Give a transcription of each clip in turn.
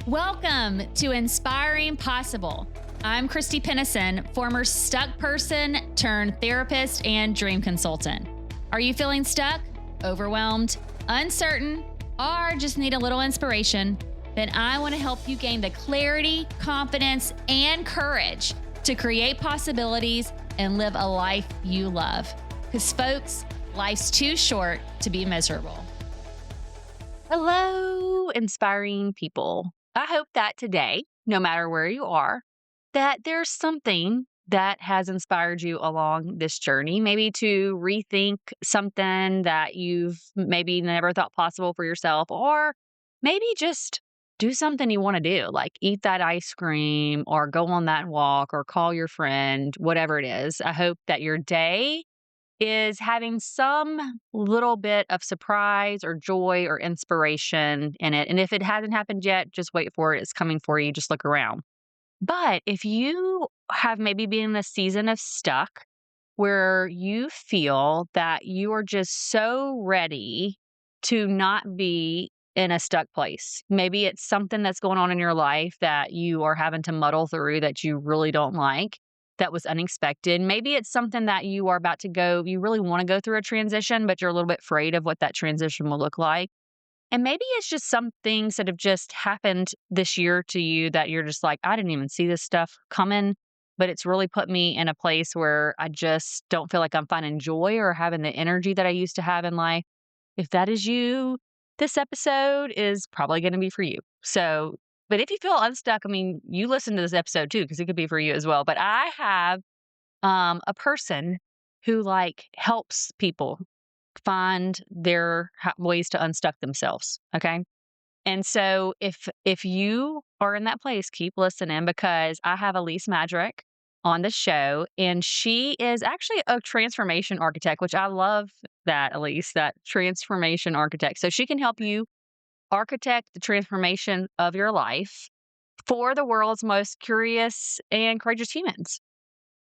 Welcome to Inspiring Possible. I'm Christy Pennison, former stuck person turned therapist and dream consultant. Are you feeling stuck, overwhelmed, uncertain, or just need a little inspiration? Then I want to help you gain the clarity, confidence, and courage to create possibilities and live a life you love. Because folks, life's too short to be miserable. Hello, inspiring people. I hope that today, no matter where you are, that there's something that has inspired you along this journey, maybe to rethink something that you've maybe never thought possible for yourself, or maybe just do something you want to do, like eat that ice cream or go on that walk or call your friend, whatever it is. I hope that your day is having some little bit of surprise or joy or inspiration in it. And if it hasn't happened yet, just wait for it. It's coming for you. Just look around. But if you have maybe been in a season of stuck where you feel that you are just so ready to not be in a stuck place, maybe it's something that's going on in your life that you are having to muddle through that you really don't like, that was unexpected. Maybe it's something that you are about to go, you really want to go through a transition, but you're a little bit afraid of what that transition will look like. And maybe it's just some things that have just happened this year to you that you're just like, I didn't even see this stuff coming, but it's really put me in a place where I just don't feel like I'm finding joy or having the energy that I used to have in life. If that is you, this episode is probably going to be for you. So, but if you feel unstuck, I mean, you listen to this episode too, because it could be for you as well. But I have a person who helps people find their ways to unstuck themselves. Okay. And so if you are in that place, keep listening, because I have Elise Madrick on the show, and she is actually a transformation architect, which I love that, Elise, that transformation architect. So she can help you architect the transformation of your life for the world's most curious and courageous humans.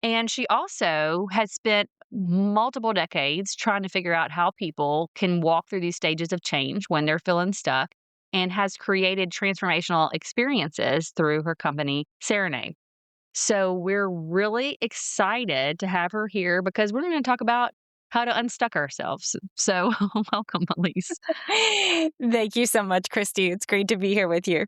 And she also has spent multiple decades trying to figure out how people can walk through these stages of change when they're feeling stuck, and has created transformational experiences through her company, Serenade. So we're really excited to have her here because we're going to talk about how to unstuck ourselves. So welcome, Elise. Thank you so much, Christy. It's great to be here with you.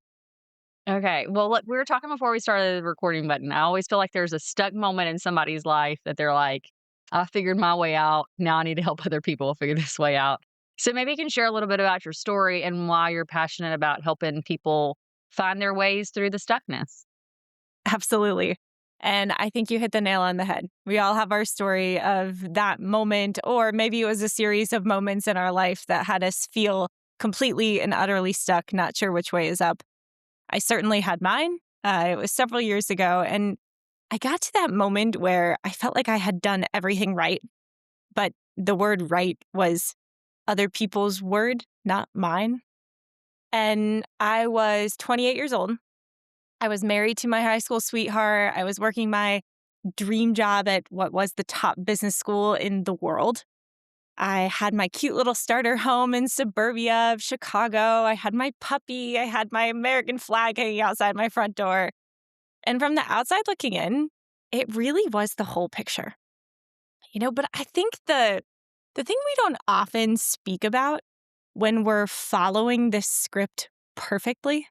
Okay. Well, look, we were talking before we started the recording button. I always feel like there's a stuck moment in somebody's life that they're like, I figured my way out. Now I need to help other people figure this way out. So maybe you can share a little bit about your story and why you're passionate about helping people find their ways through the stuckness. Absolutely. And I think you hit the nail on the head. We all have our story of that moment, or maybe it was a series of moments in our life that had us feel completely and utterly stuck, not sure which way is up. I certainly had mine. It was several years ago, and I got to that moment where I felt like I had done everything right, but the word right was other people's word, not mine. And I was 28 years old. I was married to my high school sweetheart. I was working my dream job at what was the top business school in the world. I had my cute little starter home in suburbia of Chicago. I had my puppy. I had my American flag hanging outside my front door. And from the outside looking in, it really was the whole picture. But I think the thing we don't often speak about when we're following this script perfectly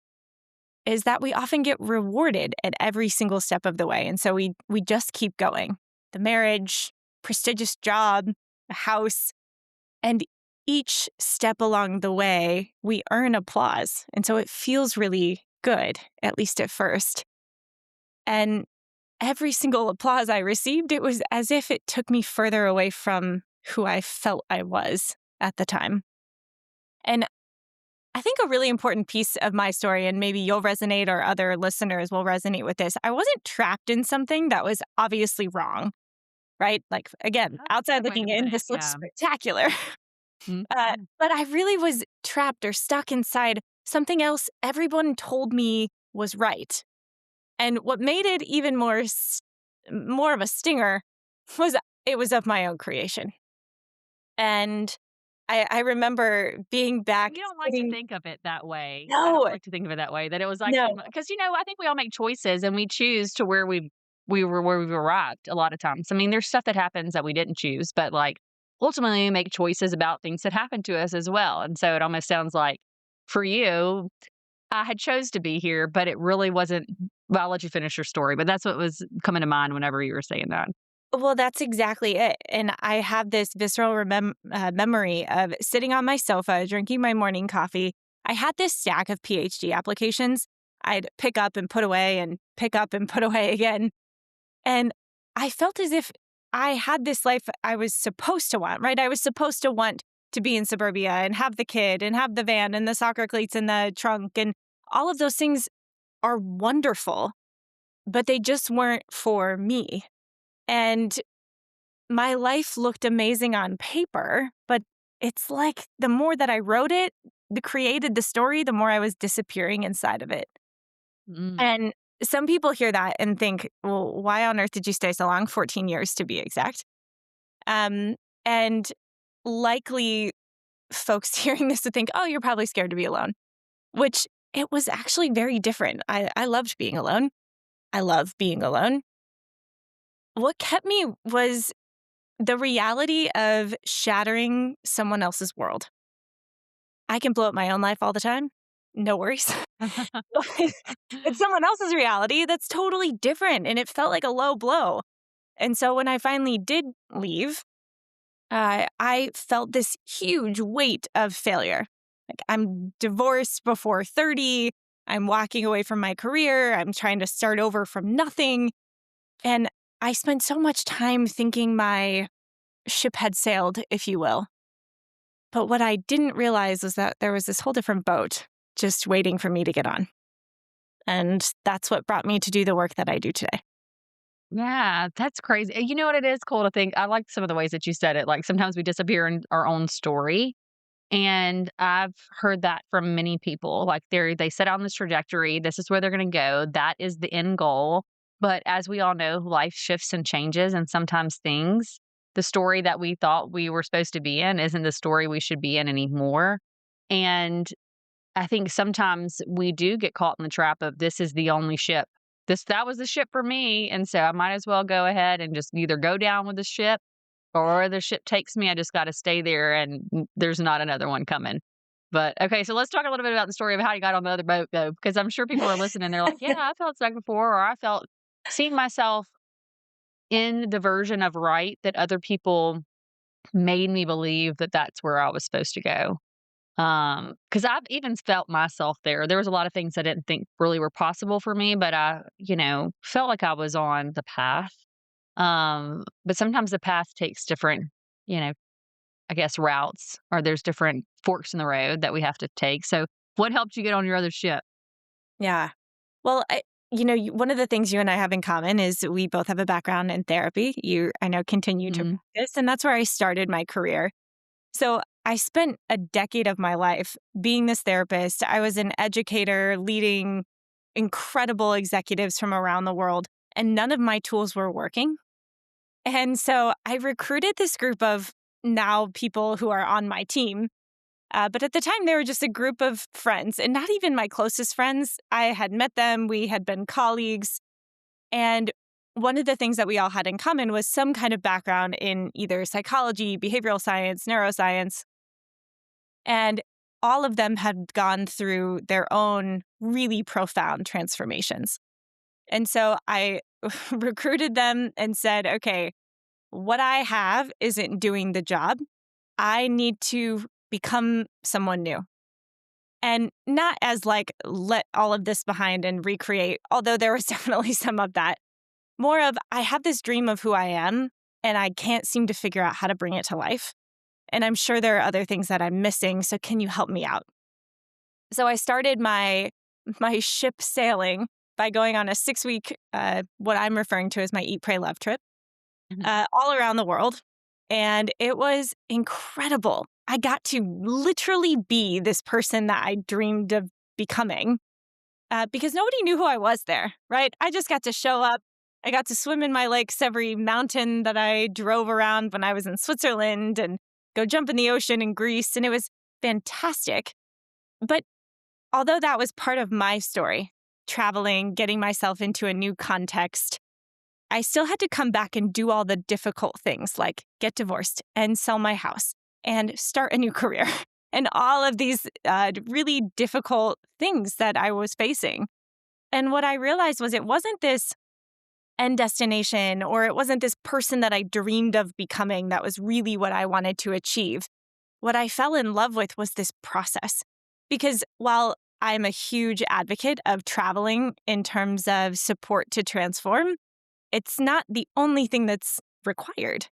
is that we often get rewarded at every single step of the way. And so we just keep going. The marriage, prestigious job, a house, and each step along the way, we earn applause. And so it feels really good, at least at first. And every single applause I received, it was as if it took me further away from who I felt I was at the time. And I think a really important piece of my story, and maybe you'll resonate or other listeners will resonate with this, I wasn't trapped in something that was obviously wrong, right? Like, again, outside looking in, this looks spectacular. But I really was trapped or stuck inside something else everyone told me was right. And what made it even more of a stinger was it was of my own creation. And I remember being back You don't like to sitting. think of it that way. I don't No, like to think of it that way, that it was like no. because, I think we all make choices and we choose to where we've arrived a lot of times. I mean, there's stuff that happens that we didn't choose, but, like, ultimately, we make choices about things that happen to us as well, and so it almost sounds like for you, I had chose to be here, but it really wasn't well, I'll let you finish your story, but that's what was coming to mind whenever you were saying that. Well, that's exactly it. And I have this visceral memory of sitting on my sofa, drinking my morning coffee. I had this stack of PhD applications I'd pick up and put away and pick up and put away again. And I felt as if I had this life I was supposed to want, right? I was supposed to want to be in suburbia and have the kid and have the van and the soccer cleats and the trunk. And all of those things are wonderful, but they just weren't for me. And my life looked amazing on paper, but it's like the more that I wrote it, created the story, the more I was disappearing inside of it. Mm. And some people hear that and think, well, why on earth did you stay so long? 14 years to be exact. And likely folks hearing this would think, oh, you're probably scared to be alone, which it was actually very different. I loved being alone. I love being alone. What kept me was the reality of shattering someone else's world. I can blow up my own life all the time. No worries. It's someone else's reality that's totally different. And it felt like a low blow. And so when I finally did leave, I felt this huge weight of failure. Like, I'm divorced before 30. I'm walking away from my career. I'm trying to start over from nothing. And I spent so much time thinking my ship had sailed, if you will. But what I didn't realize was that there was this whole different boat just waiting for me to get on. And that's what brought me to do the work that I do today. Yeah, that's crazy. You know what? It is cool to think. I like some of the ways that you said it. Like sometimes we disappear in our own story. And I've heard that from many people. Like they set on this trajectory. This is where they're going to go. That is the end goal. But as we all know, life shifts and changes, and sometimes the story that we thought we were supposed to be in, isn't the story we should be in anymore. And I think sometimes we do get caught in the trap of this is the only ship. That was the ship for me. And so I might as well go ahead and just either go down with the ship or the ship takes me. I just got to stay there and there's not another one coming. But okay, so let's talk a little bit about the story of how you got on the other boat though, because I'm sure people are listening. They're like, yeah, I felt stuck before, or I felt seeing myself in the version of right that other people made me believe that that's where I was supposed to go. Because I've even felt myself there. There was a lot of things I didn't think really were possible for me, but I, felt like I was on the path. But sometimes the path takes different, you know, I guess routes, or there's different forks in the road that we have to take. So what helped you get on your other ship? Yeah. Well, one of the things you and I have in common is we both have a background in therapy. You, I know, continue to Mhm. practice, and that's where I started my career. So I spent a decade of my life being this therapist. I was an educator leading incredible executives from around the world, and none of my tools were working. And so I recruited this group of now people who are on my team. But at the time, they were just a group of friends, and not even my closest friends. I had met them. We had been colleagues. And one of the things that we all had in common was some kind of background in either psychology, behavioral science, neuroscience. And all of them had gone through their own really profound transformations. And so I recruited them and said, okay, what I have isn't doing the job. I need to become someone new. And not as like, let all of this behind and recreate, although there was definitely some of that. More of, I have this dream of who I am, and I can't seem to figure out how to bring it to life. And I'm sure there are other things that I'm missing. So can you help me out? So I started my ship sailing by going on a 6-week, what I'm referring to as my Eat, Pray, Love trip, all around the world. And it was incredible. I got to literally be this person that I dreamed of becoming because nobody knew who I was there, right? I just got to show up. I got to swim in my lakes every mountain that I drove around when I was in Switzerland. And go jump in the ocean in Greece. And it was fantastic. But although that was part of my story, traveling, getting myself into a new context, I still had to come back and do all the difficult things like get divorced and sell my house and start a new career and all of these really difficult things that I was facing. And what I realized was it wasn't this end destination, or it wasn't this person that I dreamed of becoming that was really what I wanted to achieve. What I fell in love with was this process. Because while I'm a huge advocate of traveling in terms of support to transform, it's not the only thing that's required.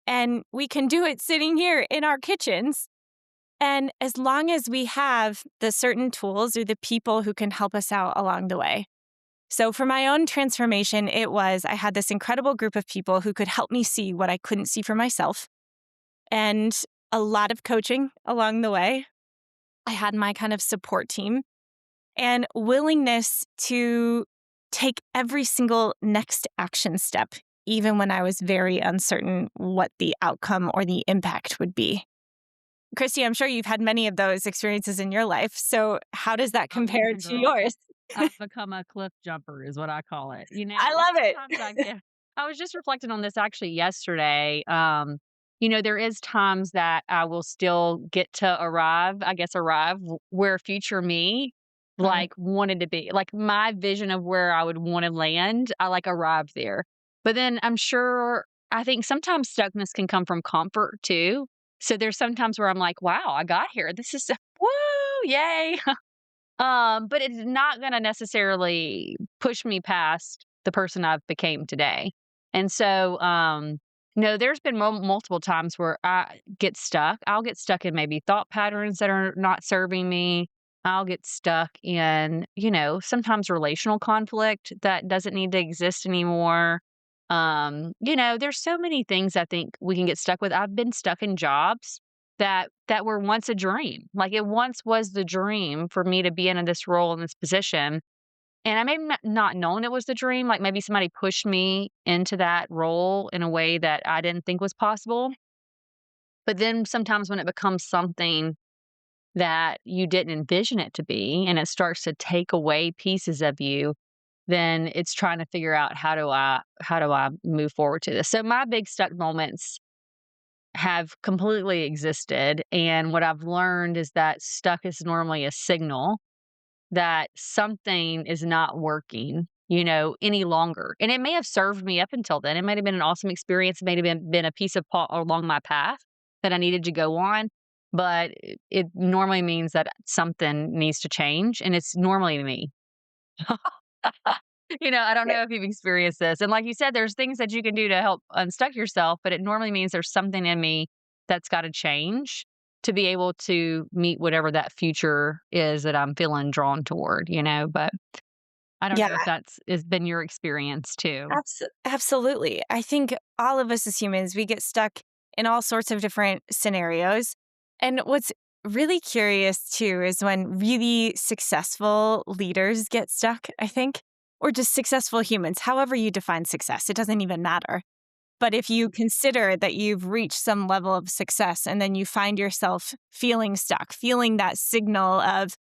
And we can do it sitting here in our kitchens. And as long as we have the certain tools or the people who can help us out along the way. So for my own transformation, I had this incredible group of people who could help me see what I couldn't see for myself. And a lot of coaching along the way. I had my kind of support team and willingness to take every single next action step, even when I was very uncertain what the outcome or the impact would be. Christy, I'm sure you've had many of those experiences in your life. So how does that compare to yours? I've become a cliff jumper is what I call it. I love it. I was just reflecting on this actually yesterday. There is times that I will still get to arrive where future me wanted to be. Like my vision of where I would want to land, I arrived there. But then I think sometimes stuckness can come from comfort too. So there's sometimes where I'm like, wow, I got here. This is woo, yay. But it's not going to necessarily push me past the person I've became today. And so, no, there's been multiple times where I get stuck. I'll get stuck in maybe thought patterns that are not serving me. I'll get stuck in, sometimes relational conflict that doesn't need to exist anymore. There's so many things I think we can get stuck with. I've been stuck in jobs that were once a dream. Like it once was the dream for me to be in this role, in this position. And I may not known it was the dream. Like maybe somebody pushed me into that role in a way that I didn't think was possible. But then sometimes when it becomes something that you didn't envision it to be, and it starts to take away pieces of you, then it's trying to figure out how do I move forward to this. So my big stuck moments have completely existed. And what I've learned is that stuck is normally a signal that something is not working, any longer. And it may have served me up until then. It might have been an awesome experience. It may have been a piece of along my path that I needed to go on. But it normally means that something needs to change. And it's normally me. I don't know if you've experienced this. And like you said, there's things that you can do to help unstuck yourself, but it normally means there's something in me that's got to change to be able to meet whatever that future is that I'm feeling drawn toward, but I don't know if has been your experience too. Absolutely. I think all of us as humans, we get stuck in all sorts of different scenarios. And what's really curious too is when really successful leaders get stuck, I think, or just successful humans, however you define success, it doesn't even matter. But if you consider that you've reached some level of success and then you find yourself feeling stuck, feeling that signal of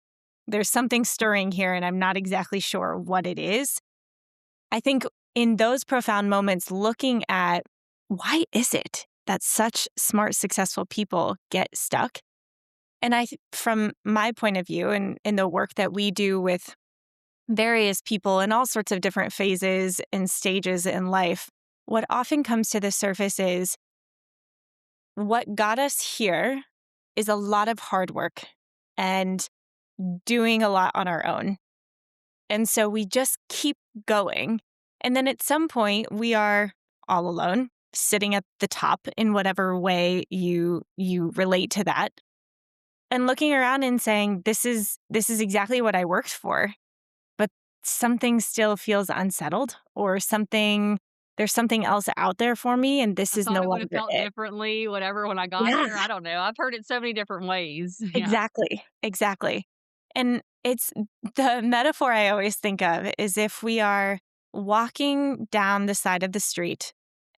there's something stirring here and I'm not exactly sure what it is, I think in those profound moments, looking at why is it that such smart, successful people get stuck? And from my point of view and in the work that we do with various people in all sorts of different phases and stages in life, what often comes to the surface is what got us here is a lot of hard work and doing a lot on our own. And so we just keep going. And then at some point we are all alone, sitting at the top in whatever way you relate to that. And looking around and saying, this is exactly what I worked for. But something still feels unsettled, or there's something else out there for me, and this is no longer it. I would have felt differently, whatever, when I got here. I don't know. I've heard it so many different ways. Yeah. Exactly. And it's the metaphor I always think of is if we are walking down the side of the street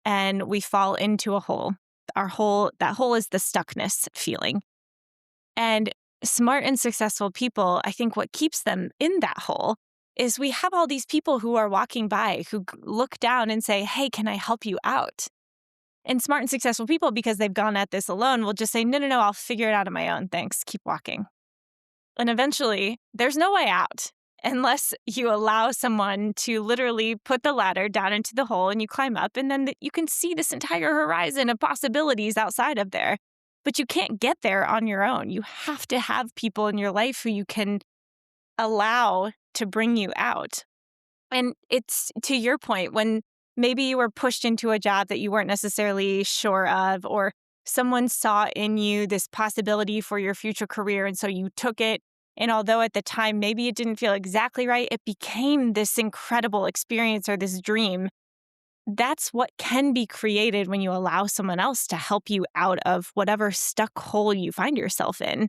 and we fall into a hole that hole is the stuckness feeling. And smart and successful people, I think what keeps them in that hole is we have all these people who are walking by who look down and say, hey, can I help you out? And smart and successful people, because they've gone at this alone, will just say, no, I'll figure it out on my own. Thanks. Keep walking. And eventually, there's no way out unless you allow someone to literally put the ladder down into the hole and you climb up, and then you can see this entire horizon of possibilities outside of there. But you can't get there on your own. You have to have people in your life who you can allow to bring you out. And it's to your point, when maybe you were pushed into a job that you weren't necessarily sure of, or someone saw in you this possibility for your future career, and so you took it. And although at the time maybe it didn't feel exactly right, it became this incredible experience or this dream. That's what can be created when you allow someone else to help you out of whatever stuck hole you find yourself in.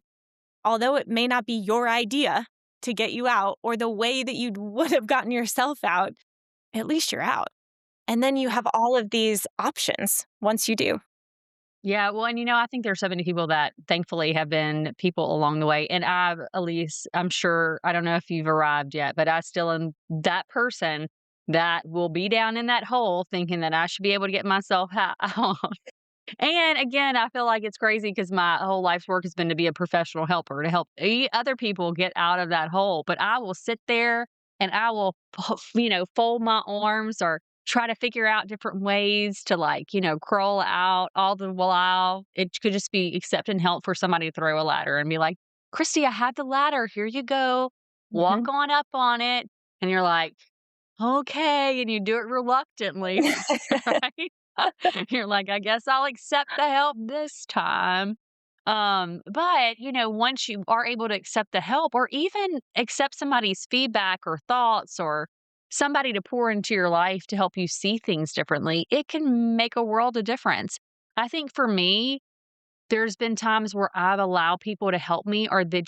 Although it may not be your idea to get you out or the way that you would have gotten yourself out, at least you're out. And then you have all of these options once you do. Yeah, well, and I think there's so many people that thankfully have been people along the way. And Elise, I'm sure, I don't know if you've arrived yet, but I still am that person that will be down in that hole thinking that I should be able to get myself out. And again, I feel like it's crazy because my whole life's work has been to be a professional helper, to help other people get out of that hole. But I will sit there and I will, fold my arms or try to figure out different ways to crawl out all the while. It could just be accepting help for somebody to throw a ladder and be like, Christy, I have the ladder. Here you go. Walk on up on it. And you're like, okay. And you do it reluctantly, right? You're like, I guess I'll accept the help this time. But once you are able to accept the help or even accept somebody's feedback or thoughts or somebody to pour into your life to help you see things differently, it can make a world of difference. I think for me, there's been times where I've allowed people to help me or they've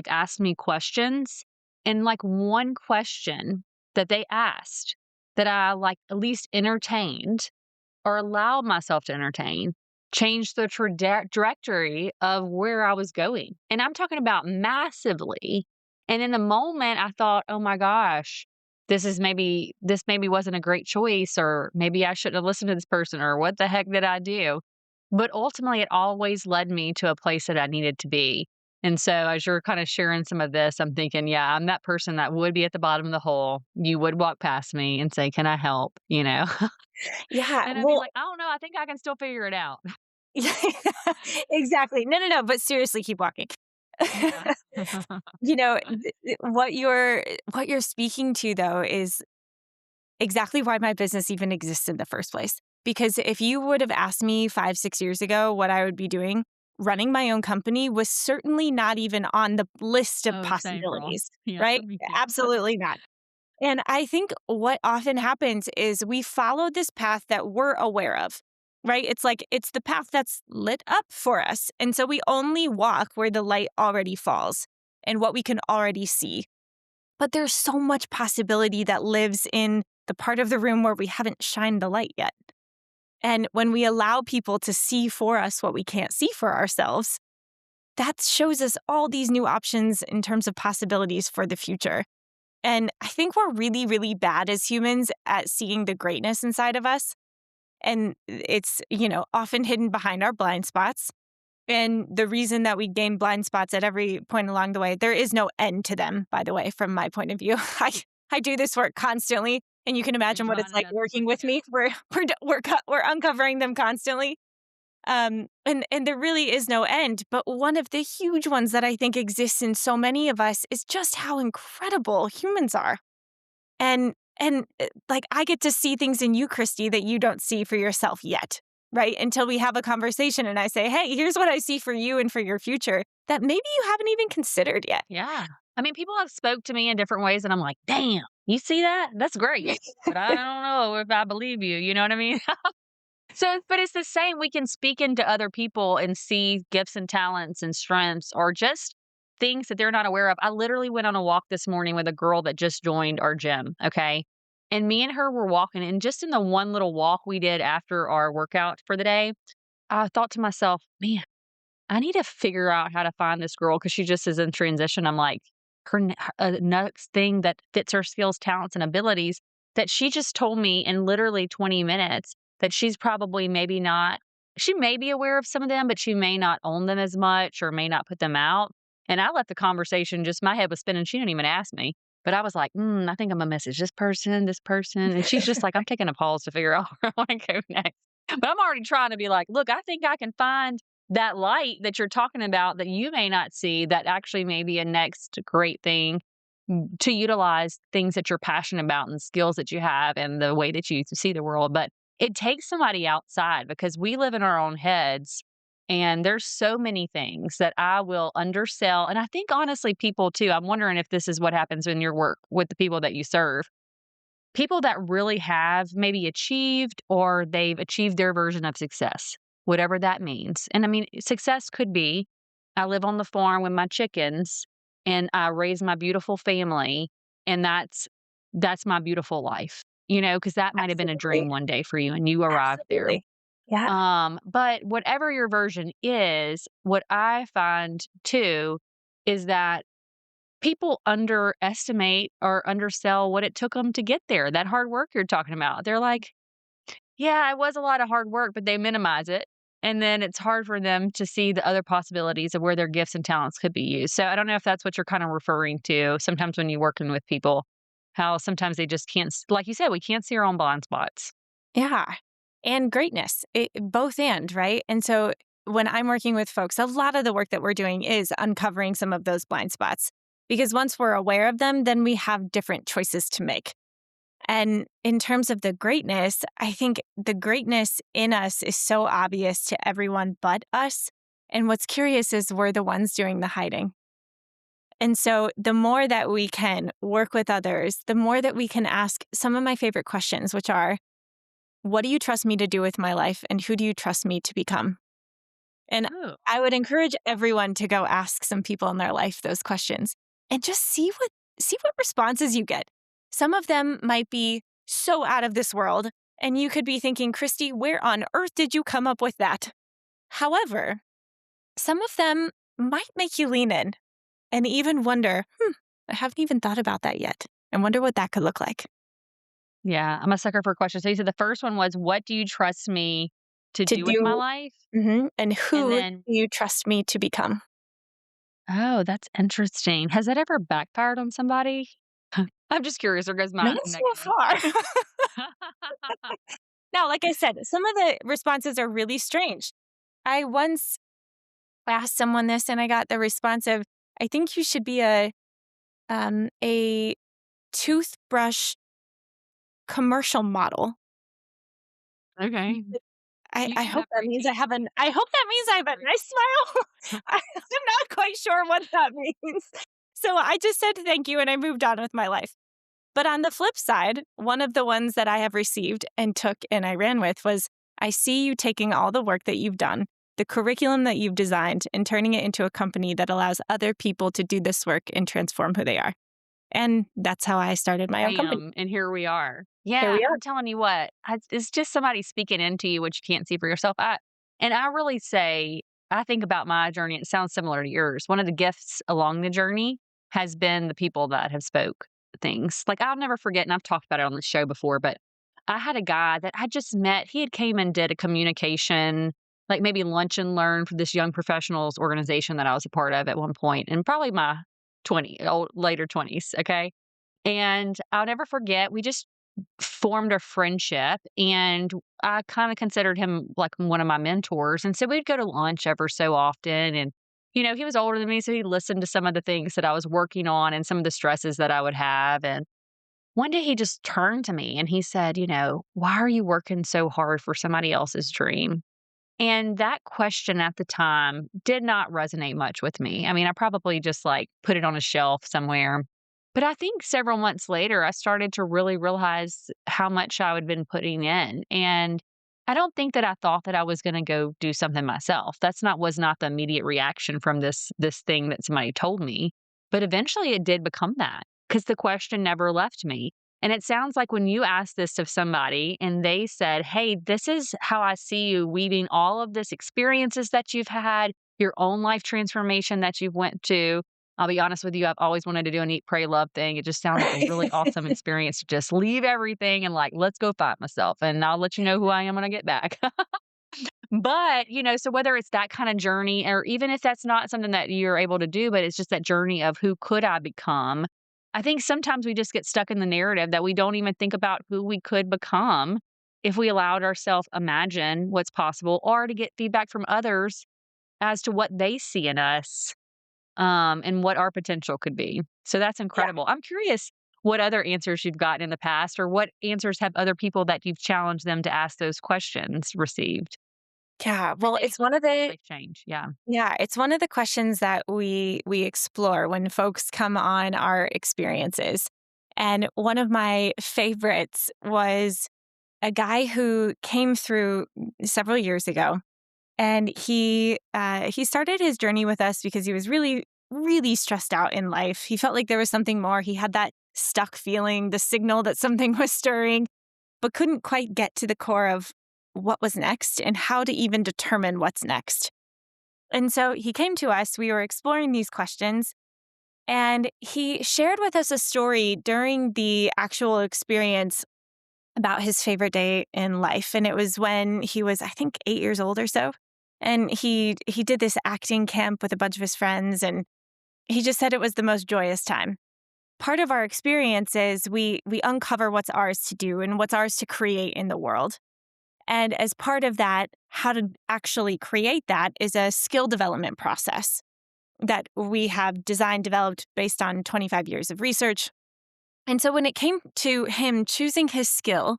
asked me questions, and one question that they asked that I at least entertained or allowed myself to entertain changed the trajectory of where I was going. And I'm talking about massively. And in the moment I thought, oh my gosh, this maybe wasn't a great choice, or maybe I shouldn't have listened to this person, or what the heck did I do? But ultimately it always led me to a place that I needed to be. And so as you're kind of sharing some of this, I'm thinking, yeah, I'm that person that would be at the bottom of the hole. You would walk past me and say, can I help? Yeah. And I'd be like, I don't know. I think I can still figure it out. Exactly. No. But seriously, keep walking. Yeah. What you're speaking to, though, is exactly why my business even exists in the first place. Because if you would have asked me 5-6 years ago what I would be doing, running my own company was certainly not even on the list of possibilities, right? Absolutely not. And I think what often happens is we follow this path that we're aware of, right? It's the path that's lit up for us. And so we only walk where the light already falls and what we can already see. But there's so much possibility that lives in the part of the room where we haven't shined the light yet. And when we allow people to see for us what we can't see for ourselves, that shows us all these new options in terms of possibilities for the future. And I think we're really, really bad as humans at seeing the greatness inside of us. And it's, often hidden behind our blind spots. And the reason that we gain blind spots at every point along the way, there is no end to them, by the way, from my point of view. I do this work constantly. And you can imagine what it's like working with me. We're uncovering them constantly. And there really is no end. But one of the huge ones that I think exists in so many of us is just how incredible humans are. And I get to see things in you, Christy, that you don't see for yourself yet, right? Until we have a conversation and I say, hey, here's what I see for you and for your future that maybe you haven't even considered yet. Yeah. I mean, people have spoke to me in different ways and I'm like, damn, you see that? That's great. But I don't know if I believe you. You know what I mean? But it's the same. We can speak into other people and see gifts and talents and strengths or just things that they're not aware of. I literally went on a walk this morning with a girl that just joined our gym. Okay. And me and her were walking, and just in the one little walk we did after our workout for the day, I thought to myself, man, I need to figure out how to find this girl because she just is in transition. I'm like, her next thing that fits her skills, talents, and abilities that she just told me in literally 20 minutes that she's probably maybe not, she may be aware of some of them, but she may not own them as much or may not put them out. And I let the conversation just, my head was spinning. She didn't even ask me. But I was like, I think I'm going to message this person, this person. And she's just like, I'm taking a pause to figure out where I want to go next. But I'm already trying to be like, look, I think I can find that light that you're talking about that you may not see that actually may be a next great thing to utilize things that you're passionate about and skills that you have and the way that you see the world. But it takes somebody outside because we live in our own heads. And there's so many things that I will undersell. And I think honestly, people too, I'm wondering if this is what happens in your work with the people that you serve. People that really have maybe achieved or they've achieved their version of success, whatever that means. And I mean, success could be I live on the farm with my chickens and I raise my beautiful family and that's my beautiful life. Because that might have been a dream Absolutely. one day for you and you arrived there. Absolutely. Yeah. But whatever your version is, what I find too is that people underestimate or undersell what it took them to get there. That hard work you're talking about. They're like, yeah, it was a lot of hard work, but they minimize it. And then it's hard for them to see the other possibilities of where their gifts and talents could be used. So I don't know if that's what you're kind of referring to. Sometimes when you're working with people, how sometimes they just can't, like you said, we can't see our own blind spots. Yeah. And greatness, both and, right? And so when I'm working with folks, a lot of the work that we're doing is uncovering some of those blind spots because once we're aware of them, then we have different choices to make. And in terms of the greatness, I think the greatness in us is so obvious to everyone but us. And what's curious is we're the ones doing the hiding. And so the more that we can work with others, the more that we can ask some of my favorite questions, which are, what do you trust me to do with my life? And who do you trust me to become? And Oh. I would encourage everyone to go ask some people in their life those questions and just see what responses you get. Some of them might be so out of this world, and you could be thinking, Christy, where on earth did you come up with that? However, some of them might make you lean in and even wonder, I haven't even thought about that yet. I wonder what that could look like. Yeah, I'm a sucker for questions. So you said the first one was, what do you trust me to To do with my do, life? and And who then, do you trust me to become? oh, that's interesting. Has that ever backfired on somebody? I'm just curious. There goes my Not next so far. one. Now, like I said, some of the responses are really strange. I once asked someone this and I got the response of, I think you should be a toothbrush commercial model. Okay. You I should hope have that great means teeth. I hope that means I have a nice smile. I'm not quite sure what that means. So I just said thank you and I moved on with my life. But on the flip side, one of the ones that I have received and took and I ran with was, I see you taking all the work that you've done, the curriculum that you've designed, and turning it into a company that allows other people to do this work and transform who they are. And that's how I started my own company. And here we are. Here Yeah, we are. I'm telling you what, it's just somebody speaking into you, what you can't see for yourself. And I really say, I think about my journey. It sounds similar to yours. One of the gifts along the journey has been the people that have spoke things. Like I'll never forget, and I've talked about it on the show before, but I had a guy that I just met. He had came and did a communication, like maybe lunch and learn for this young professionals organization that I was a part of at one point, and probably my later 20s. Okay. And I'll never forget, we just formed a friendship and I kind of considered him like one of my mentors. And so we'd go to lunch ever so often. And, he was older than me. So he listened to some of the things that I was working on and some of the stresses that I would have. And one day he just turned to me and he said, why are you working so hard for somebody else's dream? And that question at the time did not resonate much with me. I mean, I probably just like put it on a shelf somewhere. But I think several months later, I started to really realize how much I had been putting in. And I don't think that I thought that I was going to go do something myself. Was not the immediate reaction from this thing that somebody told me. But eventually it did become that because the question never left me. And it sounds like when you asked this of somebody and they said, hey, this is how I see you weaving all of this experiences that you've had, your own life transformation that you've went to. I'll be honest with you, I've always wanted to do an eat, pray, love thing. It just sounds like a really awesome experience to just leave everything and like, let's go find myself and I'll let you know who I am when I get back. But, so whether it's that kind of journey, or even if that's not something that you're able to do, but it's just that journey of who could I become, I think sometimes we just get stuck in the narrative that we don't even think about who we could become if we allowed ourselves imagine what's possible or to get feedback from others as to what they see in us, and what our potential could be. So that's incredible. I'm curious what other answers you've gotten in the past, or what answers have other people that you've challenged them to ask those questions received? Yeah, well, it's one of the Big change. Yeah. yeah, it's one of the questions that we explore when folks come on our experiences. And one of my favorites was a guy who came through several years ago, and he started his journey with us because he was really really stressed out in life. He felt like there was something more. He had that stuck feeling, the signal that something was stirring, but couldn't quite get to the core of what was next and how to even determine what's next. And so he came to us, we were exploring these questions, and he shared with us a story during the actual experience about his favorite day in life. And it was when he was, I think, 8 years old or so. And he did this acting camp with a bunch of his friends, and he just said it was the most joyous time. Part of our experience is we uncover what's ours to do and what's ours to create in the world. And as part of that, how to actually create that is a skill development process that we have designed, developed based on 25 years of research. And so when it came to him choosing his skill,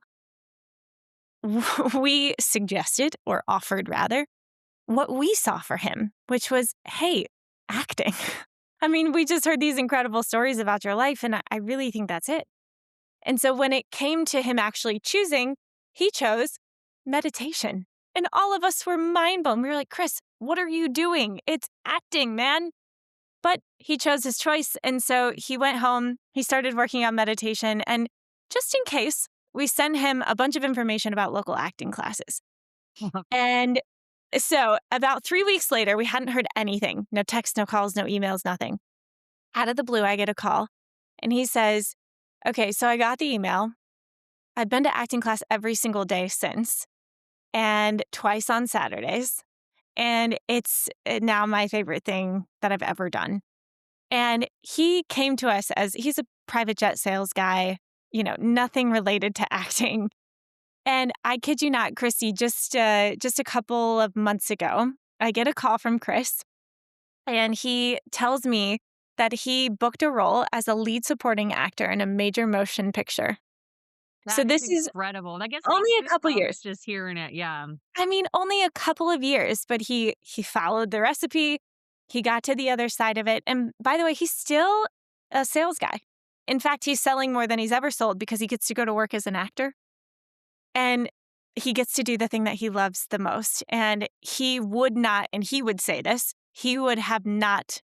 we suggested, or offered rather, what we saw for him, which was, hey, acting. I mean, we just heard these incredible stories about your life, and I really think that's it. And so when it came to him actually choosing, he chose meditation. And all of us were mind blown. We were like, Chris, what are you doing? It's acting, man. But he chose his choice. And so he went home, he started working on meditation. And just in case, we sent him a bunch of information about local acting classes. And so about 3 weeks later, we hadn't heard anything. No texts, no calls, no emails, nothing. Out of the blue, I get a call. And he says, okay, so I got the email. I've been to acting class every single day since, and twice on Saturdays. And it's now my favorite thing that I've ever done. And he came to us as he's a private jet sales guy, nothing related to acting. And I kid you not, Christy, just a couple of months ago, I get a call from Chris, and he tells me that he booked a role as a lead supporting actor in a major motion picture. That So this is incredible. I guess only a couple years. just hearing it. Yeah. I mean, only a couple of years, but he followed the recipe. He got to the other side of it. And by the way, he's still a sales guy. In fact, he's selling more than he's ever sold because he gets to go to work as an actor. And he gets to do the thing that he loves the most. And he would not, and he would say this, he would have not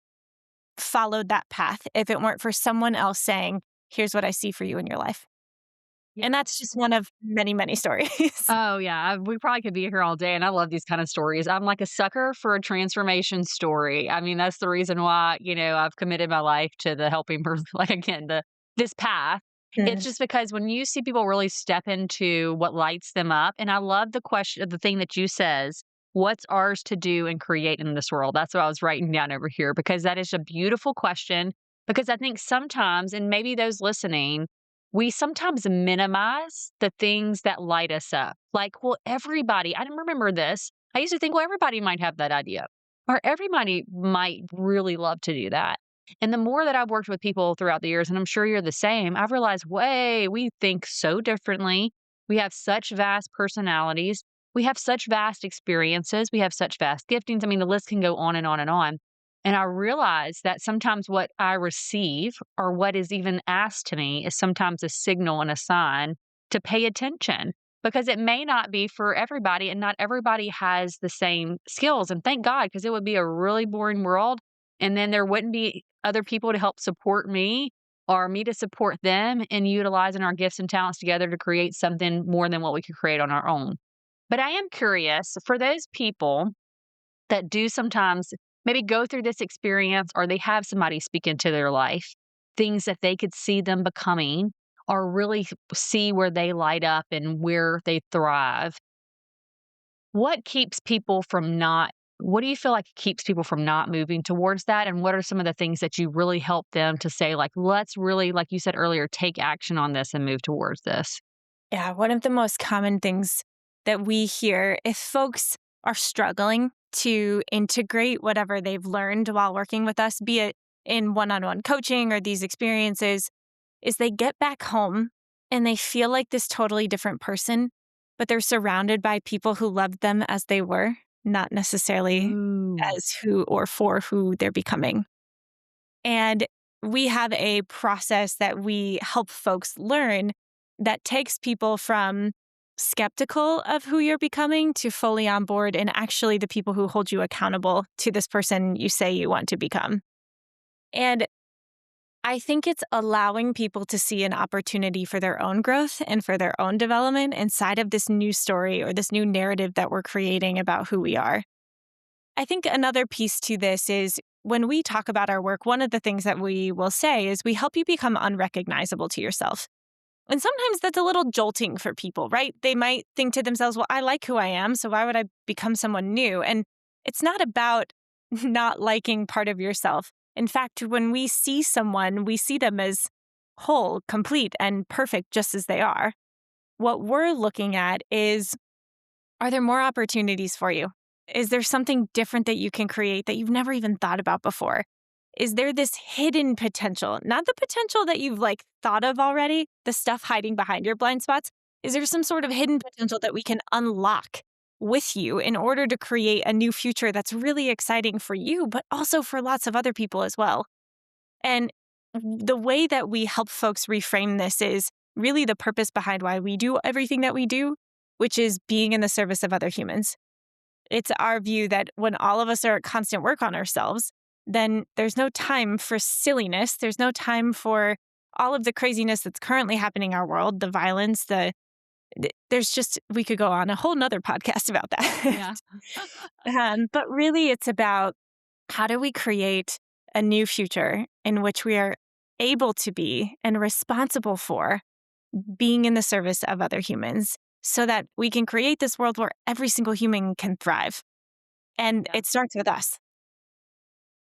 followed that path if it weren't for someone else saying, here's what I see for you in your life. Yeah. And that's just one of many, many stories. Oh, yeah. We probably could be here all day. And I love these kind of stories. I'm like a sucker for a transformation story. I mean, that's the reason why, I've committed my life to the helping person, like again, this path. It's just because when you see people really step into what lights them up, and I love the thing that you says, what's ours to do and create in this world? That's what I was writing down over here, because that is a beautiful question. Because I think sometimes, and maybe those listening, we sometimes minimize the things that light us up. Like, well, everybody, I remember this. I used to think, well, everybody might have that idea, or everybody might really love to do that. And the more that I've worked with people throughout the years, and I'm sure you're the same, I've realized, we think so differently. We have such vast personalities. We have such vast experiences. We have such vast giftings. I mean, the list can go on and on and on. And I realize that sometimes what I receive or what is even asked to me is sometimes a signal and a sign to pay attention, because it may not be for everybody and not everybody has the same skills. And thank God, because it would be a really boring world. And then there wouldn't be other people to help support me or me to support them in utilizing our gifts and talents together to create something more than what we could create on our own. But I am curious for those people that do sometimes maybe go through this experience or they have somebody speak into their life, things that they could see them becoming or really see where they light up and where they thrive. What keeps people from not what do you feel like keeps people from not moving towards that? And what are some of the things that you really help them to say, like, let's really, like you said earlier, take action on this and move towards this? Yeah, one of the most common things that we hear if folks are struggling to integrate whatever they've learned while working with us, be it in one-on-one coaching or these experiences, is they get back home and they feel like this totally different person, but they're surrounded by people who loved them as they were, not necessarily Ooh. as who or for who they're becoming. And we have a process that we help folks learn that takes people from skeptical of who you're becoming to fully on board and actually the people who hold you accountable to this person you say you want to become. And I think it's allowing people to see an opportunity for their own growth and for their own development inside of this new story or this new narrative that we're creating about who we are. I think another piece to this is when we talk about our work, one of the things that we will say is we help you become unrecognizable to yourself. And sometimes that's a little jolting for people, right? They might think to themselves, well, I like who I am, so why would I become someone new? And it's not about not liking part of yourself. In fact, when we see someone, we see them as whole, complete, and perfect just as they are. What we're looking at is, are there more opportunities for you? Is there something different that you can create that you've never even thought about before? Is there this hidden potential, not the potential that you've thought of already, the stuff hiding behind your blind spots? Is there some sort of hidden potential that we can unlock with you in order to create a new future that's really exciting for you, but also for lots of other people as well? And the way that we help folks reframe this is really the purpose behind why we do everything that we do, which is being in the service of other humans. It's our view that when all of us are at constant work on ourselves, then there's no time for silliness. There's no time for all of the craziness that's currently happening in our world, the violence, there's just, we could go on a whole nother podcast about that. Yeah. But really it's about how do we create a new future in which we are able to be and responsible for being in the service of other humans so that we can create this world where every single human can thrive. And Yeah. it starts with us.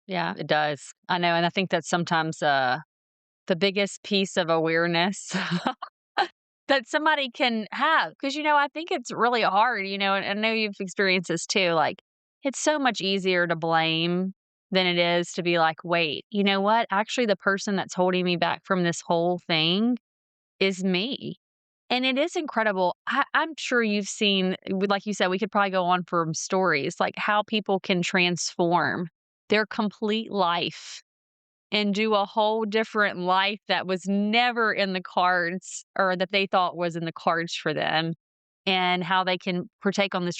Yeah, it does. I know. And I think that's sometimes the biggest piece of awareness that somebody can have. Because, I think it's really hard, and I know you've experienced this too. Like, it's so much easier to blame than it is to be like, wait, you know what? Actually, the person that's holding me back from this whole thing is me. And it is incredible. I'm sure you've seen, like you said, we could probably go on from stories, like how people can transform their complete life and do a whole different life that was never in the cards or that they thought was in the cards for them, and how they can partake on this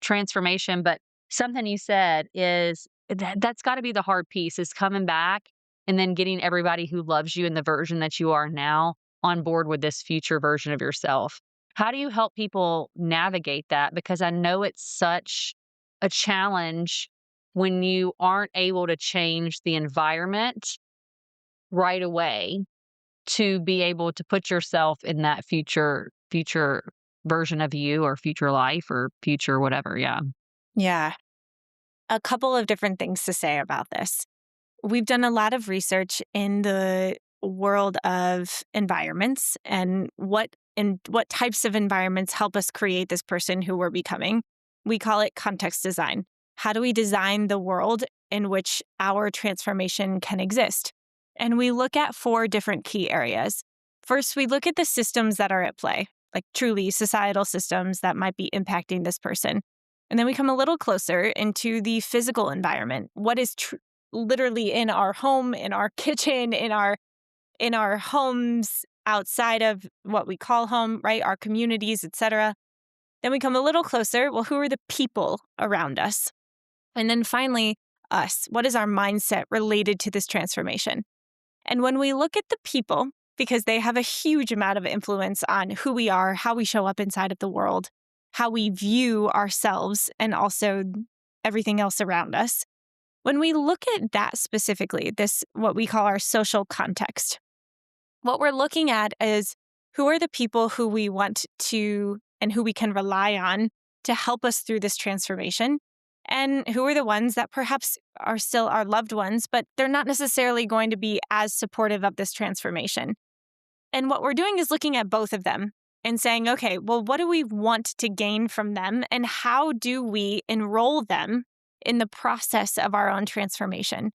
transformation. But something you said is that's got to be the hard piece, is coming back and then getting everybody who loves you in the version that you are now on board with this future version of yourself. How do you help people navigate that? Because I know it's such a challenge when you aren't able to change the environment right away to be able to put yourself in that future version of you or future life or future whatever. Yeah. Yeah. A couple of different things to say about this. We've done a lot of research in the world of environments and what types of environments help us create this person who we're becoming. We call it context design. How do we design the world in which our transformation can exist? And we look at 4 different key areas. First, we look at the systems that are at play, like truly societal systems that might be impacting this person. And then we come a little closer into the physical environment. What is literally in our home, in our kitchen, in our homes, outside of what we call home, right? Our communities, etc. Then we come a little closer. Well, who are the people around us? And then finally, us. What is our mindset related to this transformation? And when we look at the people, because they have a huge amount of influence on who we are, how we show up inside of the world, how we view ourselves, and also everything else around us. When we look at that specifically, this, what we call our social context, what we're looking at is who are the people who we want to and who we can rely on to help us through this transformation, and who are the ones that perhaps are still our loved ones, but they're not necessarily going to be as supportive of this transformation. And what we're doing is looking at both of them and saying, okay, well, what do we want to gain from them, and how do we enroll them in the process of our own transformation?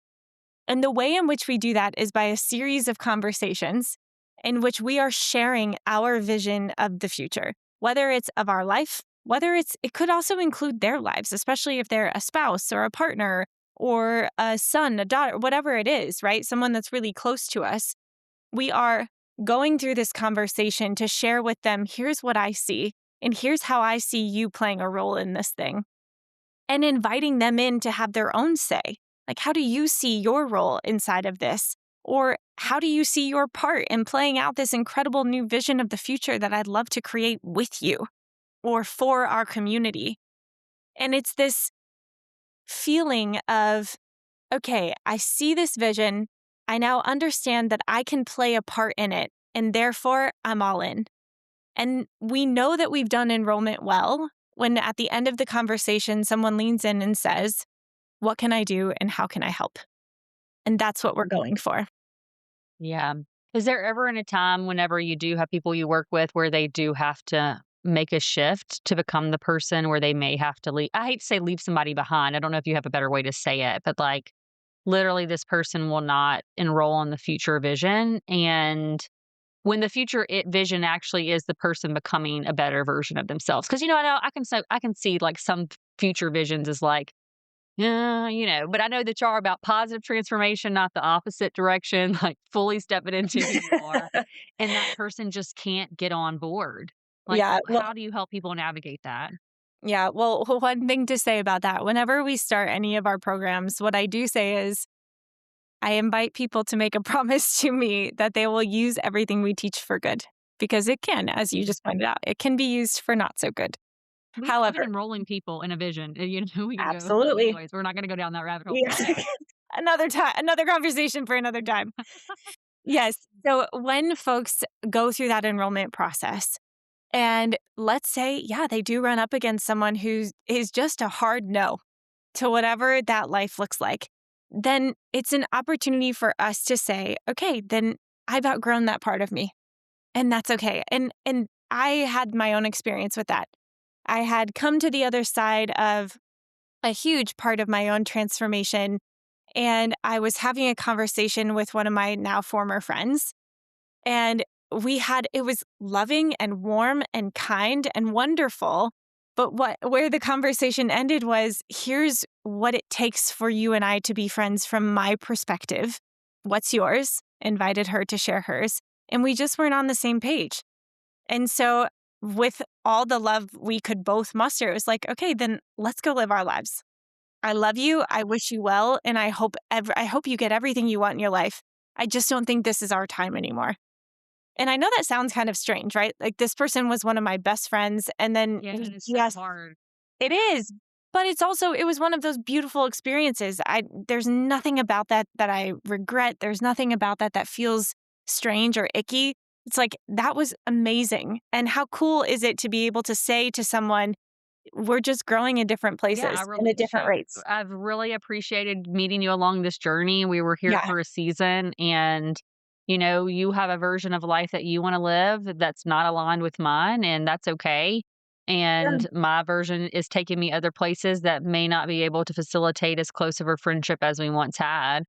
And the way in which we do that is by a series of conversations in which we are sharing our vision of the future, whether it's of our life, it could also include their lives, especially if they're a spouse or a partner or a son, a daughter, whatever it is, right? Someone that's really close to us. We are going through this conversation to share with them, here's what I see, and here's how I see you playing a role in this thing. And inviting them in to have their own say. Like, how do you see your role inside of this? Or how do you see your part in playing out this incredible new vision of the future that I'd love to create with you or for our community? And it's this feeling of, okay, I see this vision. I now understand that I can play a part in it, and therefore I'm all in. And we know that we've done enrollment well when at the end of the conversation, someone leans in and says, what can I do and how can I help? And that's what we're going for. Yeah. Is there ever in a time whenever you do have people you work with where they do have to make a shift to become the person where they may have to leave? I hate to say leave somebody behind. I don't know if you have a better way to say it, but like literally this person will not enroll in the future vision. And when the future vision actually is the person becoming a better version of themselves. Because, I can see like some future visions is like, yeah, but I know that y'all are about positive transformation, not the opposite direction, like fully stepping into who you are. And that person just can't get on board. Like, Yeah. Well, how do you help people navigate that? yeah. Well, one thing to say about that, whenever we start any of our programs, what I do say is I invite people to make a promise to me that they will use everything we teach for good, because it can, as you just pointed out, it can be used for not so good. We However, love enrolling people in a vision. We can go absolutely. anyways. We're not going to go down that rabbit hole. Yeah. Another time, another conversation for another time. Yes. So when folks go through that enrollment process, and let's say, yeah, they do run up against someone who is just a hard no to whatever that life looks like, then it's an opportunity for us to say, okay, then I've outgrown that part of me, and that's okay. And I had my own experience with that. I had come to the other side of a huge part of my own transformation, and I was having a conversation with one of my now former friends, and it was loving and warm and kind and wonderful. But where the conversation ended was, here's what it takes for you and I to be friends from my perspective. What's yours? Invited her to share hers. And we just weren't on the same page. And so with all the love we could both muster, it was like, okay, then let's go live our lives. I love you. I wish you well. And I hope you get everything you want in your life. I just don't think this is our time anymore. And I know that sounds kind of strange, right? Like, this person was one of my best friends. And then, It's yes, so hard. it is. But it was one of those beautiful experiences. There's nothing about that I regret. There's nothing about that feels strange or icky. It's like, that was amazing. And how cool is it to be able to say to someone, we're just growing in different places and at different rates. I've really appreciated meeting you along this journey. We were here for a season, and you have a version of life that you want to live that's not aligned with mine, and that's okay. And my version is taking me other places that may not be able to facilitate as close of a friendship as we once had.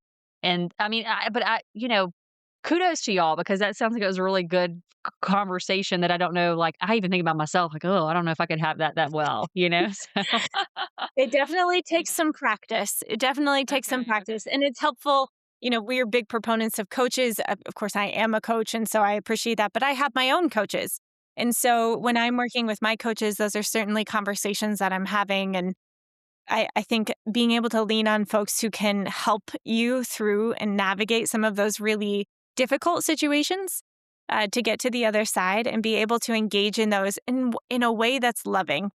And I mean, kudos to y'all, because that sounds like it was a really good conversation that I don't know. Like, I even think about myself, like, oh, I don't know if I could have that well, So. It definitely takes some practice. It definitely takes some practice. And it's helpful. We are big proponents of coaches. Of course, I am a coach, and so I appreciate that. But I have my own coaches. And so when I'm working with my coaches, those are certainly conversations that I'm having. And I think being able to lean on folks who can help you through and navigate some of those really difficult situations to get to the other side and be able to engage in those in a way that's loving.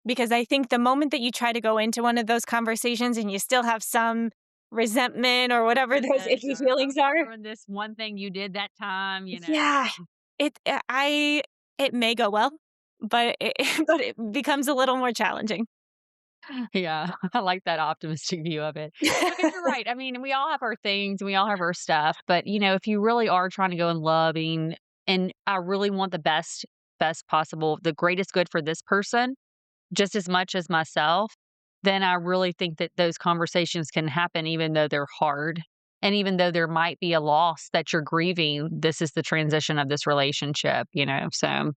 Because I think the moment that you try to go into one of those conversations and you still have some resentment or whatever those Yes, icky or feelings are, or this one thing you did that time, yeah, it may go well, but it but it becomes a little more challenging. Yeah, I like that optimistic view of it. Because you're right. I mean, we all have our things, we all have our stuff, but if you really are trying to go in loving and I really want the best possible, the greatest good for this person just as much as myself, then I really think that those conversations can happen even though they're hard. And even though there might be a loss that you're grieving, this is the transition of this relationship. So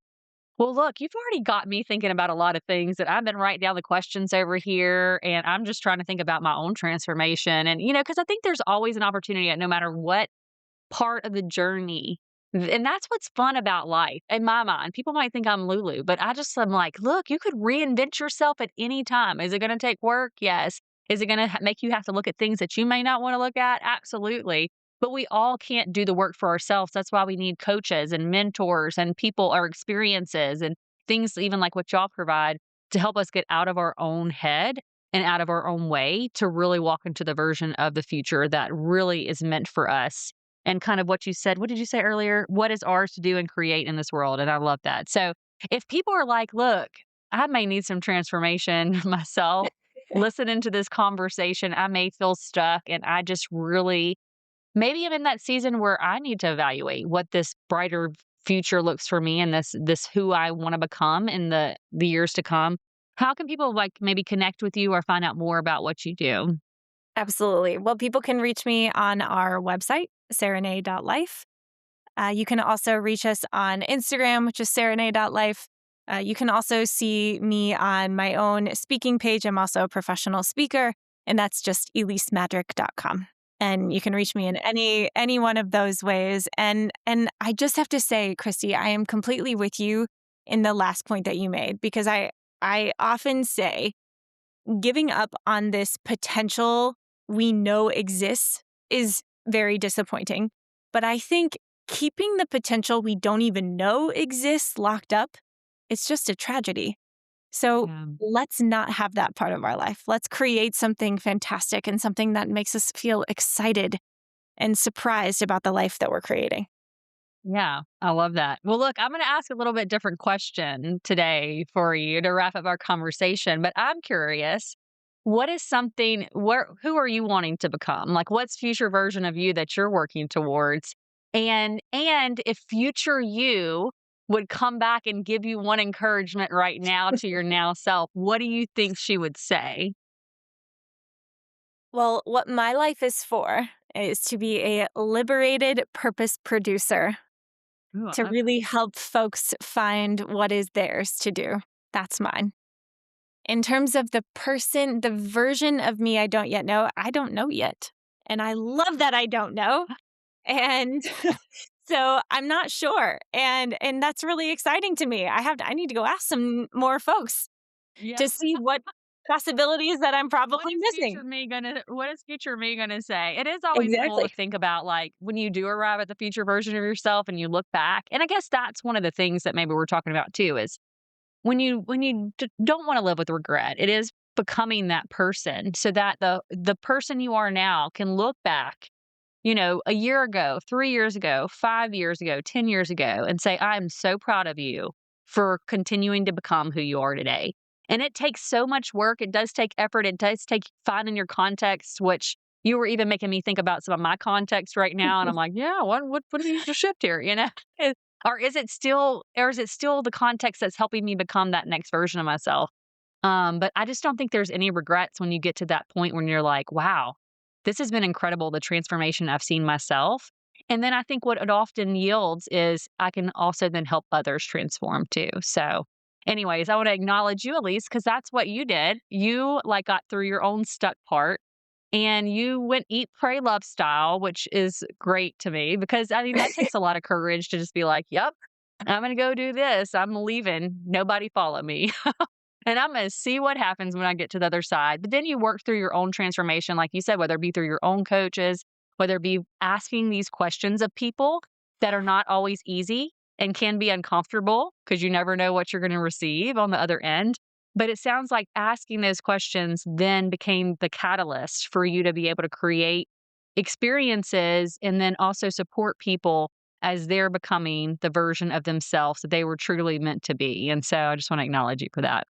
well, look, you've already got me thinking about a lot of things that I've been writing down the questions over here, and I'm just trying to think about my own transformation. And because I think there's always an opportunity at no matter what part of the journey. And that's what's fun about life in my mind. People might think I'm Lulu, but I'm like, look, you could reinvent yourself at any time. Is it going to take work? Yes. Is it going to make you have to look at things that you may not want to look at? Absolutely. But we all can't do the work for ourselves. That's why we need coaches and mentors and people, our experiences and things, even like what y'all provide to help us get out of our own head and out of our own way to really walk into the version of the future that really is meant for us and kind of what you said. What did you say earlier? What is ours to do and create in this world? And I love that. So if people are like, look, I may need some transformation myself, listening to this conversation, I may feel stuck and I just really, maybe I'm in that season where I need to evaluate what this brighter future looks for me and this who I want to become in the years to come. How can people like maybe connect with you or find out more about what you do? Absolutely. Well, people can reach me on our website, serenade.life. You can also reach us on Instagram, which is serenade.life. You can also see me on my own speaking page. I'm also a professional speaker, and that's just elisemadrick.com. And you can reach me in any one of those ways. And I just have to say, Christy, I am completely with you in the last point that you made, because I often say giving up on this potential we know exists is very disappointing. But I think keeping the potential we don't even know exists locked up, it's just a tragedy. So Yeah. let's not have that part of our life. Let's create something fantastic and something that makes us feel excited and surprised about the life that we're creating. Yeah, I love that. Well, look, I'm going to ask a little bit different question today for you to wrap up our conversation, but I'm curious, what is something who are you wanting to become? Like what's future version of you that you're working towards? And if future you would come back and give you one encouragement right now to your now self, what do you think she would say? Well, what my life is for is to be a liberated purpose producer, Ooh, I to love really help folks find what is theirs to do. That's mine. In terms of the version of me I don't yet know, I don't know yet. And I love that I don't know. And so I'm not sure. And that's really exciting to me. I need to go ask some more folks yeah. to see what possibilities that I'm What probably is missing. future me gonna say? It is always cool to Exactly. think about like when you do arrive at the future version of yourself and you look back. And I guess that's one of the things that maybe we're talking about too is when you don't want to live with regret. It is becoming that person so that the person you are now can look back, a year ago, 3 years ago, 5 years ago, 10 years ago and say, "I'm so proud of you for continuing to become who you are today." And it takes so much work. It does take effort. It does take finding your context, which you were even making me think about some of my context right now. And I'm like, yeah, what needs to shift here? Or is it still the context that's helping me become that next version of myself? But I just don't think there's any regrets when you get to that point when you're like, wow, this has been incredible, the transformation I've seen myself. And then I think what it often yields is I can also then help others transform too. So, anyways, I want to acknowledge you, Elise, because that's what you did. You like got through your own stuck part and you went eat, pray, love style, which is great to me because I mean, that takes a lot of courage to just be like, yep, I'm going to go do this. I'm leaving. Nobody follow me. and I'm going to see what happens when I get to the other side. But then you work through your own transformation, like you said, whether it be through your own coaches, whether it be asking these questions of people that are not always easy and can be uncomfortable because you never know what you're going to receive on the other end. But it sounds like asking those questions then became the catalyst for you to be able to create experiences and then also support people as they're becoming the version of themselves that they were truly meant to be. And so I just want to acknowledge you for that.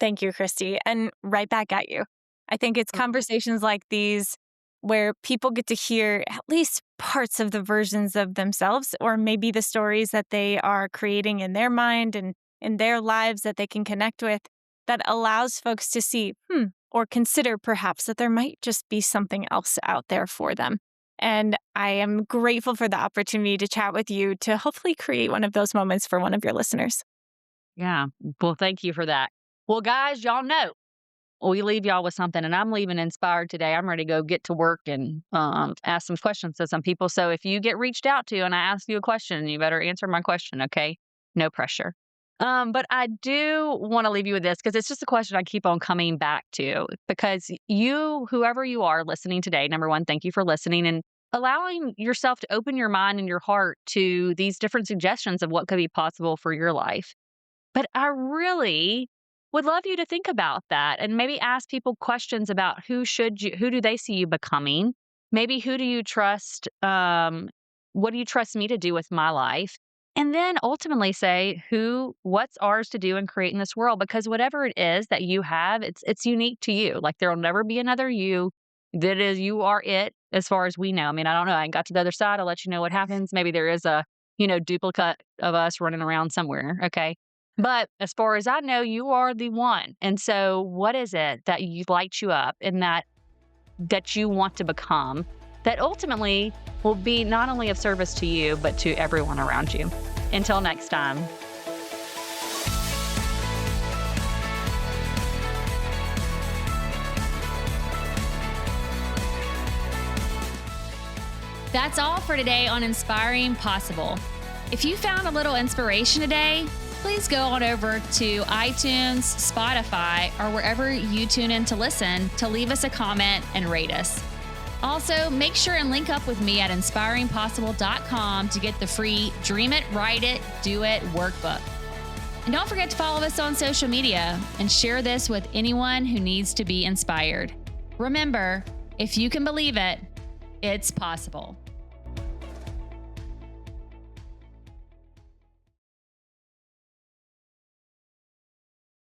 Thank you, Christy. And right back at you. I think it's conversations like these where people get to hear at least parts of the versions of themselves, or maybe the stories that they are creating in their mind and in their lives that they can connect with, that allows folks to see, or consider perhaps that there might just be something else out there for them. And I am grateful for the opportunity to chat with you to hopefully create one of those moments for one of your listeners. Yeah. Well, thank you for that. Well, guys, y'all know we leave y'all with something, and I'm leaving inspired today. I'm ready to go get to work and ask some questions to some people. So if you get reached out to and I ask you a question, you better answer my question, okay? No pressure. But I do want to leave you with this because it's just a question I keep on coming back to, because you, whoever you are listening today, number one, thank you for listening and allowing yourself to open your mind and your heart to these different suggestions of what could be possible for your life. But I really would love you to think about that and maybe ask people questions about who do they see you becoming? Maybe who do you trust? What do you trust me to do with my life? And then ultimately say what's ours to do and create in this world, because whatever it is that you have, it's unique to you. Like there will never be another you. That is, you are it as far as we know. I mean, I don't know. I got to the other side. I'll let you know what happens. Maybe there is a, duplicate of us running around somewhere. Okay. But as far as I know, you are the one. And so what is it that lights you up and that you want to become that ultimately will be not only of service to you, but to everyone around you? Until next time. That's all for today on Inspiring Possible. If you found a little inspiration today, please go on over to iTunes, Spotify, or wherever you tune in to listen to leave us a comment and rate us. Also, make sure and link up with me at inspiringpossible.com to get the free Dream It, Write It, Do It workbook. And don't forget to follow us on social media and share this with anyone who needs to be inspired. Remember, if you can believe it, it's possible.